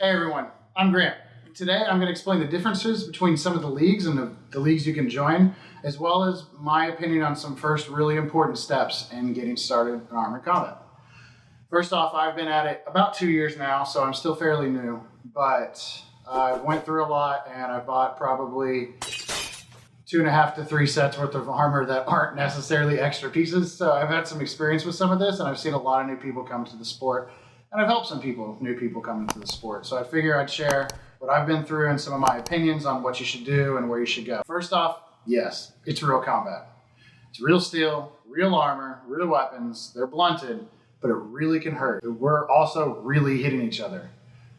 Hey everyone, I'm Grant. Today I'm going to explain the differences between some of the leagues and the leagues you can join, as well as my opinion on some first really important steps in getting started in Armored Combat. First off, I've been at it about 2 years now, so I'm still fairly new, but I went through a lot and I bought probably 2.5 to 3 sets worth of armor that aren't necessarily extra pieces. So I've had some experience with some of this, and I've seen a lot of new people come to the sport, and I've helped some new people come into the sport. So I figure I'd share what I've been through and some of my opinions on what you should do and where you should go. First off, yes, it's real combat. It's real steel, real armor, real weapons. They're blunted, but it really can hurt. We're also really hitting each other.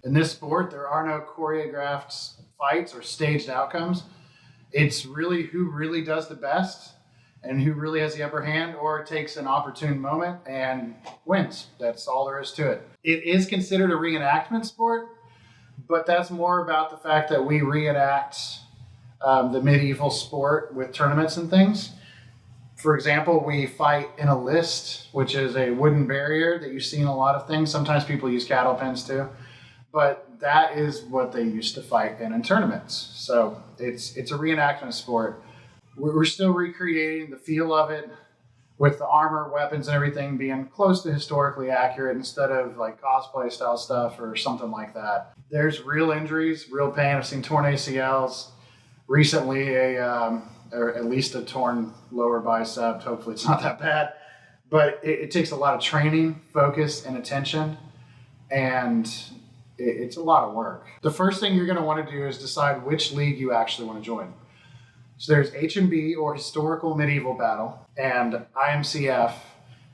In this sport, there are no choreographed fights or staged outcomes. It's really who really does the best and who really has the upper hand or takes an opportune moment and wins. That's all there is to it. It is considered a reenactment sport, but that's more about the fact that we reenact the medieval sport with tournaments and things. For example, we fight in a list, which is a wooden barrier that you see in a lot of things. Sometimes people use cattle pens too, but that is what they used to fight in tournaments. So it's a reenactment sport. We're still recreating the feel of it with the armor, weapons, and everything being close to historically accurate instead of like cosplay style stuff or something like that. There's real injuries, real pain. I've seen torn ACLs. Recently, or at least a torn lower bicep. Hopefully it's not that bad. But it takes a lot of training, focus, and attention. And it's a lot of work. The first thing you're going to want to do is decide which league you actually want to join. So there's H&B, or Historical Medieval Battle, and IMCF,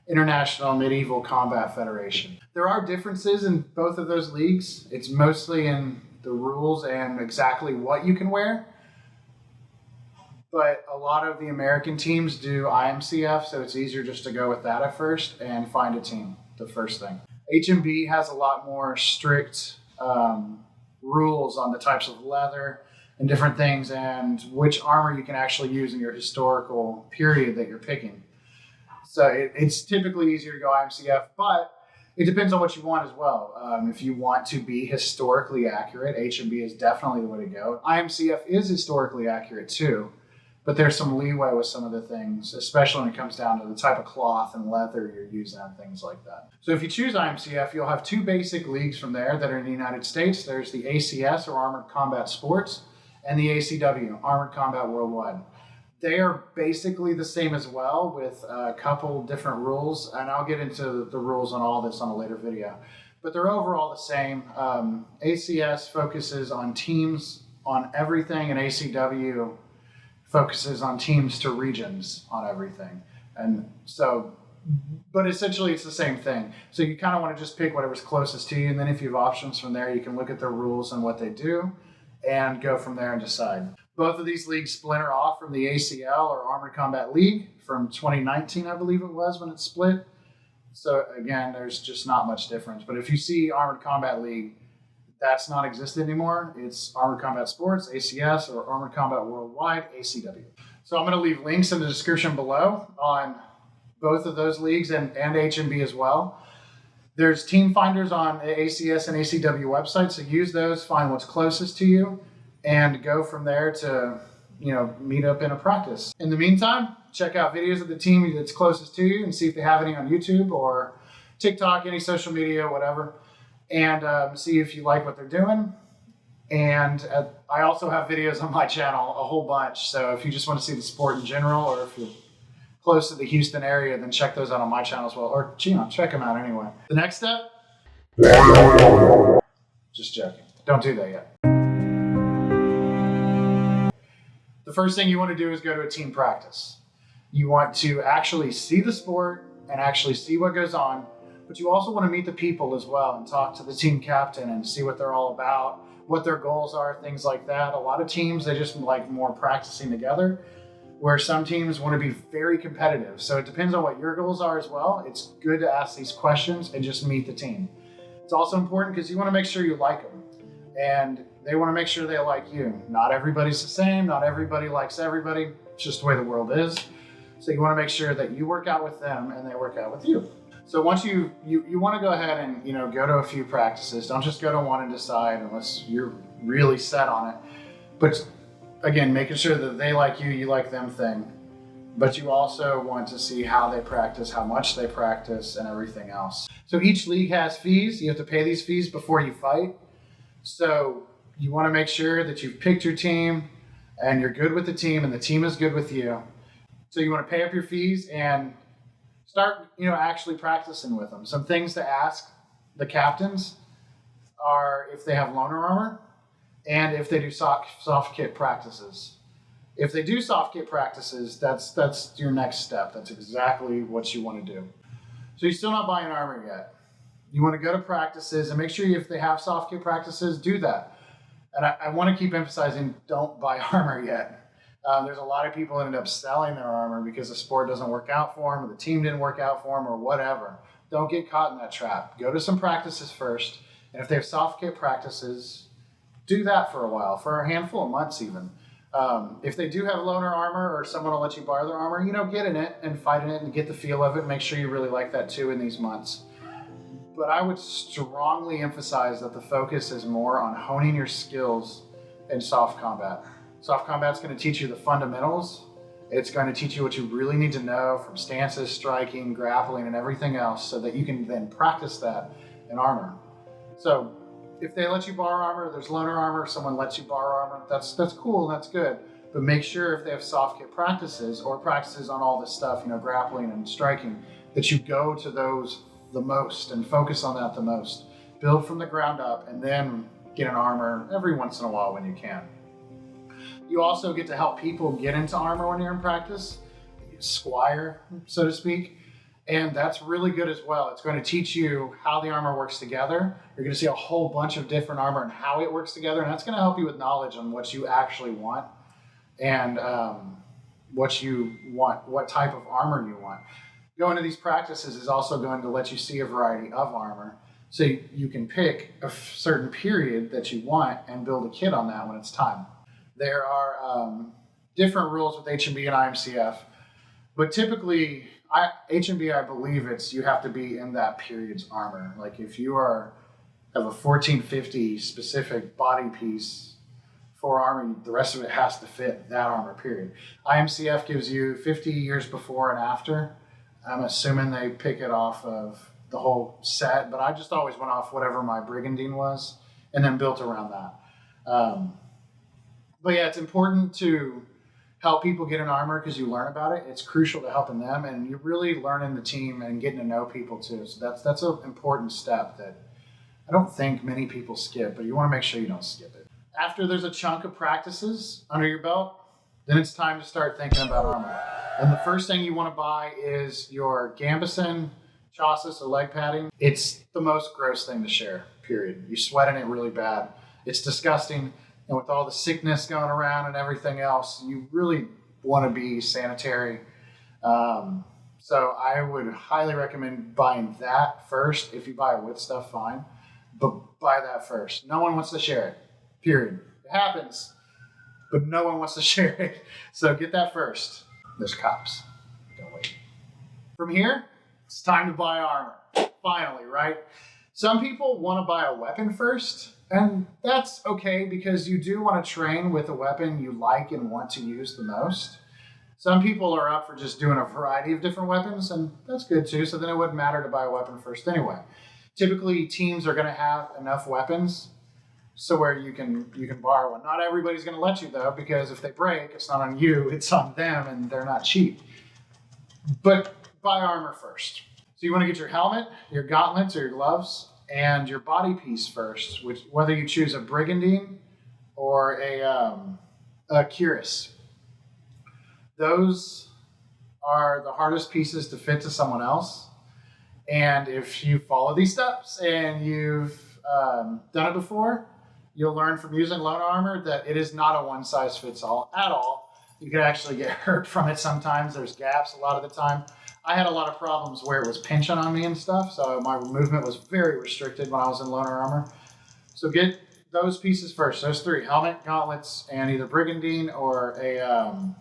International Medieval Combat Federation. There are differences in both of those leagues. It's mostly in the rules and exactly what you can wear. But a lot of the American teams do IMCF, so it's easier just to go with that at first and find a team, the first thing. H&B has a lot more strict rules on the types of leather and different things and which armor you can actually use in your historical period that you're picking. So it's typically easier to go IMCF, but it depends on what you want as well. If you want to be historically accurate, H&B is definitely the way to go. IMCF is historically accurate too, but there's some leeway with some of the things, especially when it comes down to the type of cloth and leather you're using and things like that. So if you choose IMCF, you'll have 2 basic leagues from there that are in the United States. There's the ACS, or Armored Combat Sports, and the ACW, Armored Combat Worldwide. They are basically the same as well, with a couple different rules, and I'll get into the rules on all this on a later video. But they're overall the same. ACS focuses on teams on everything, and ACW focuses on teams to regions on everything. And so, but essentially it's the same thing. So you kind of want to just pick whatever's closest to you, and then if you have options from there, you can look at the rules and what they do and go from there and decide. Both of these leagues splinter off from the ACL, or Armored Combat League, from 2019, I believe it was, when it split. So again, there's just not much difference. But if you see Armored Combat League, that's not exist anymore. It's Armored Combat Sports, ACS, or Armored Combat Worldwide, ACW. So I'm going to leave links in the description below on both of those leagues and H&B as well. There's team finders on the ACS and ACW websites, so use those, find what's closest to you, and go from there to, meet up in a practice. In the meantime, check out videos of the team that's closest to you and see if they have any on YouTube or TikTok, any social media, whatever, and see if you like what they're doing. And I also have videos on my channel, a whole bunch, so if you just want to see the sport in general, or if you're close to the Houston area, then check those out on my channel as well, or check them out anyway. The next step? Just joking. Don't do that yet. The first thing you want to do is go to a team practice. You want to actually see the sport and actually see what goes on, but you also want to meet the people as well and talk to the team captain and see what they're all about, what their goals are, things like that. A lot of teams, they just like more practicing together, where some teams want to be very competitive. So it depends on what your goals are as well. It's good to ask these questions and just meet the team. It's also important because you want to make sure you like them, and they want to make sure they like you. Not everybody's the same. Not everybody likes everybody. It's just the way the world is. So you want to make sure that you work out with them and they work out with you. So once you want to go ahead and go to a few practices. Don't just go to one and decide unless you're really set on it. But again, making sure that they like you, you like them thing. But you also want to see how they practice, how much they practice, and everything else. So each league has fees. You have to pay these fees before you fight. So you want to make sure that you've picked your team and you're good with the team and the team is good with you. So you want to pay up your fees and start, actually practicing with them. Some things to ask the captains are if they have loaner armor and if they do soft kit practices. If they do soft kit practices, that's your next step. That's exactly what you want to do. So you're still not buying armor yet. You want to go to practices and make sure if they have soft kit practices, do that. And I want to keep emphasizing, don't buy armor yet. There's a lot of people that end up selling their armor because the sport doesn't work out for them or the team didn't work out for them or whatever. Don't get caught in that trap. Go to some practices first. And if they have soft kit practices, do that for a while, for a handful of months even. If they do have loaner armor or someone will let you borrow their armor, get in it and fight in it and get the feel of it. Make sure you really like that too in these months. But I would strongly emphasize that the focus is more on honing your skills in soft combat. Soft combat is going to teach you the fundamentals. It's going to teach you what you really need to know from stances, striking, grappling, and everything else so that you can then practice that in armor. So if they let you borrow armor, there's loaner armor, someone lets you borrow armor, that's cool, that's good. But make sure if they have soft kit practices or practices on all this stuff, grappling and striking, that you go to those the most and focus on that the most. Build from the ground up and then get an armor every once in a while when you can. You also get to help people get into armor when you're in practice, SQUIRE, so to speak. And that's really good as well. It's going to teach you how the armor works together. You're going to see a whole bunch of different armor and how it works together. And that's going to help you with knowledge on what you actually want and what you want, what type of armor you want. Going to these practices is also going to let you see a variety of armor. So you can pick a certain period that you want and build a kit on that when it's time. There are different rules with HMB and IMCF, but typically HMB, I believe you have to be in that period's armor. Like if you have a 1450 specific body piece for armor, the rest of it has to fit that armor period. IMCF gives you 50 years before and after. I'm assuming they pick it off of the whole set, but I just always went off whatever my brigandine was and then built around that. But yeah, it's important to help people get in armor because you learn about it. It's crucial to helping them, and you're really learning the team and getting to know people too. So that's an important step that I don't think many people skip, but you want to make sure you don't skip it. After there's a chunk of practices under your belt, then it's time to start thinking about armor. And the first thing you want to buy is your gambeson, chassis, or leg padding. It's the most gross thing to share, period. You sweat in it really bad. It's disgusting. And with all the sickness going around and everything else, you really want to be sanitary. So I would highly recommend buying that first. If you buy it with stuff, fine. But buy that first. No one wants to share it, period. It happens, but no one wants to share it. So get that first. There's cops. Don't wait. From here, it's time to buy armor. Finally, right? Some people want to buy a weapon first. And that's okay because you do want to train with a weapon you like and want to use the most. Some people are up for just doing a variety of different weapons, and that's good too. So then it wouldn't matter to buy a weapon first anyway. Typically, teams are going to have enough weapons so where you can borrow one. Not everybody's going to let you though, because if they break, it's not on you, it's on them, and they're not cheap. But buy armor first. So you want to get your helmet, your gauntlets, or your gloves, and your body piece first, which whether you choose a brigandine or a cuirass. Those are the hardest pieces to fit to someone else. And if you follow these steps and you've done it before, you'll learn from using loaner armor that it is not a one-size-fits-all at all. You can actually get hurt from it sometimes. There's gaps a lot of the time. I had a lot of problems where it was pinching on me and stuff, so my movement was very restricted when I was in loaner armor. So get those pieces first. Those three: helmet, gauntlets, and either brigandine or a I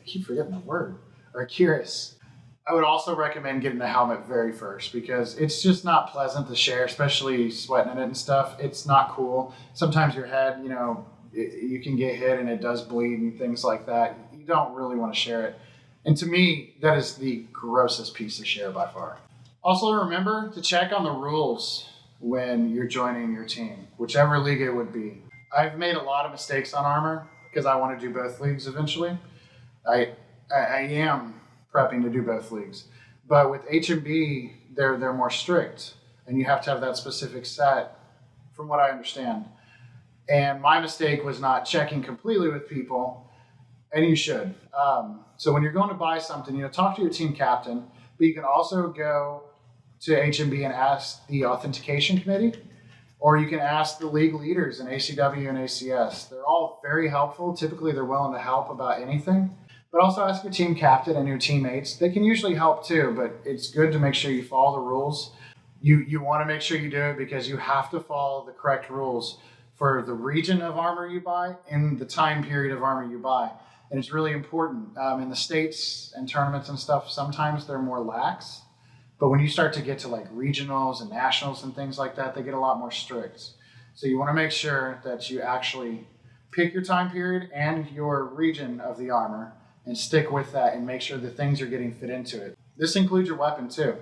keep forgetting the word, or a cuirass. I would also recommend getting the helmet very first because it's just not pleasant to share, especially sweating in it and stuff. It's not cool. Sometimes your head, you can get hit and it does bleed and things like that. You don't really want to share it. And to me, that is the grossest piece to share by far. Also remember to check on the rules when you're joining your team, whichever league it would be. I've made a lot of mistakes on Armor because I want to do both leagues eventually. I am prepping to do both leagues. But with H&B, they're more strict, and you have to have that specific set, from what I understand. And my mistake was not checking completely with people, and you should. So when you're going to buy something, talk to your team captain, but you can also go to H&B and ask the authentication committee, or you can ask the league leaders in ACW and ACS. They're all very helpful. Typically, they're willing to help about anything. But also ask your team captain and your teammates. They can usually help too, but it's good to make sure you follow the rules. You want to make sure you do it because you have to follow the correct rules for the region of armor you buy and the time period of armor you buy. And it's really important. In the states and tournaments and stuff, sometimes they're more lax. But when you start to get to like regionals and nationals and things like that, they get a lot more strict. So you want to make sure that you actually pick your time period and your region of the armor and stick with that and make sure the things are getting fit into it. This includes your weapon too.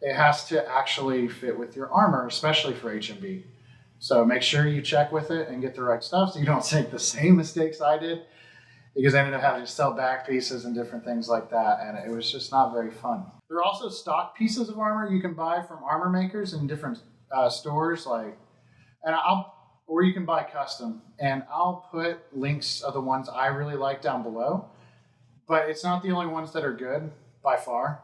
It has to actually fit with your armor, especially for H&B. So make sure you check with it and get the right stuff so you don't make the same mistakes I did, because I ended up having to sell back pieces and different things like that, and it was just not very fun. There are also stock pieces of armor you can buy from armor makers in different stores, or you can buy custom, and I'll put links of the ones I really like down below. But it's not the only ones that are good by far.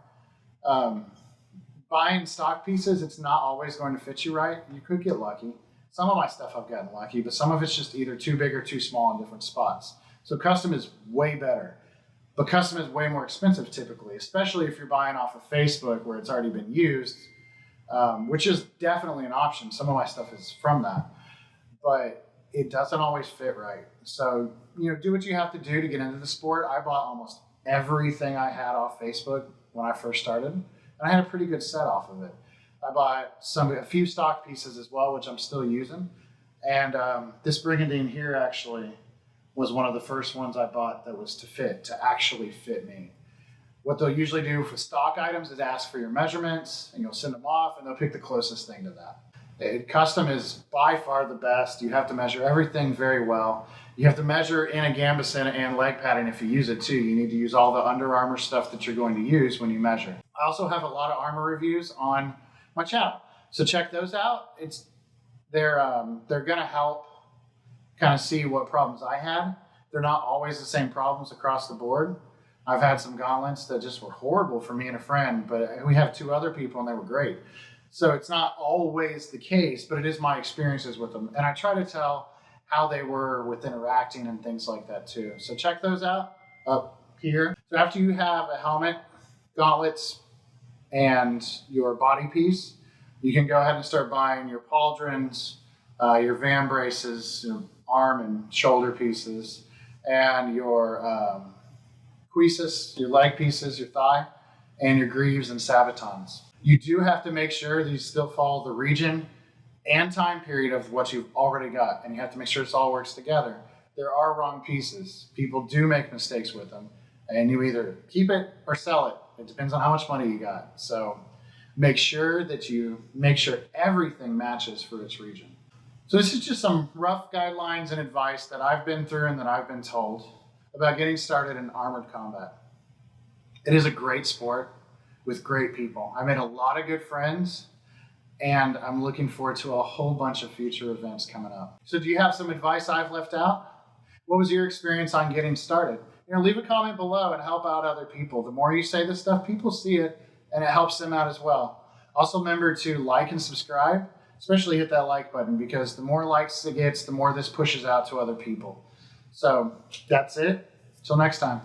Buying stock pieces, it's not always going to fit you right. You could get lucky. Some of my stuff I've gotten lucky, but some of it's just either too big or too small in different spots. So custom is way better, but custom is way more expensive typically, especially if you're buying off of Facebook where it's already been used, which is definitely an option. Some of my stuff is from that, but it doesn't always fit right. So, do what you have to do to get into the sport. I bought almost everything I had off Facebook when I first started, and I had a pretty good set off of it. I bought a few stock pieces as well, which I'm still using. And this Brigandine here actually was one of the first ones I bought that was to actually fit me. What they'll usually do for stock items is ask for your measurements, and you'll send them off, and they'll pick the closest thing to that. Custom is by far the best. You have to measure everything very well. You have to measure in a gambeson and leg padding if you use it too. You need to use all the Under Armour stuff that you're going to use when you measure. I also have a lot of armor reviews on my channel, so check those out. They're going to help kind of see what problems I had. They're not always the same problems across the board. I've had some gauntlets that just were horrible for me and a friend, but we have 2 other people and they were great. So it's not always the case, but it is my experiences with them. And I try to tell how they were with interacting and things like that too. So check those out up here. So after you have a helmet, gauntlets, and your body piece, you can go ahead and start buying your pauldrons, your van braces, your arm and shoulder pieces, and your cuisses, your leg pieces, your thigh, and your greaves and sabatons. You do have to make sure that you still follow the region and time period of what you've already got, and you have to make sure this all works together. There are wrong pieces. People do make mistakes with them, and you either keep it or sell it. It depends on how much money you got. So make sure everything matches for its region. So this is just some rough guidelines and advice that I've been through and that I've been told about getting started in armored combat. It is a great sport with great people. I made a lot of good friends, and I'm looking forward to a whole bunch of future events coming up. So do you have some advice I've left out? What was your experience on getting started? Leave a comment below and help out other people. The more you say this stuff, people see it, and it helps them out as well. Also remember to like and subscribe, especially hit that like button, because the more likes it gets, the more this pushes out to other people. So that's it. Till next time.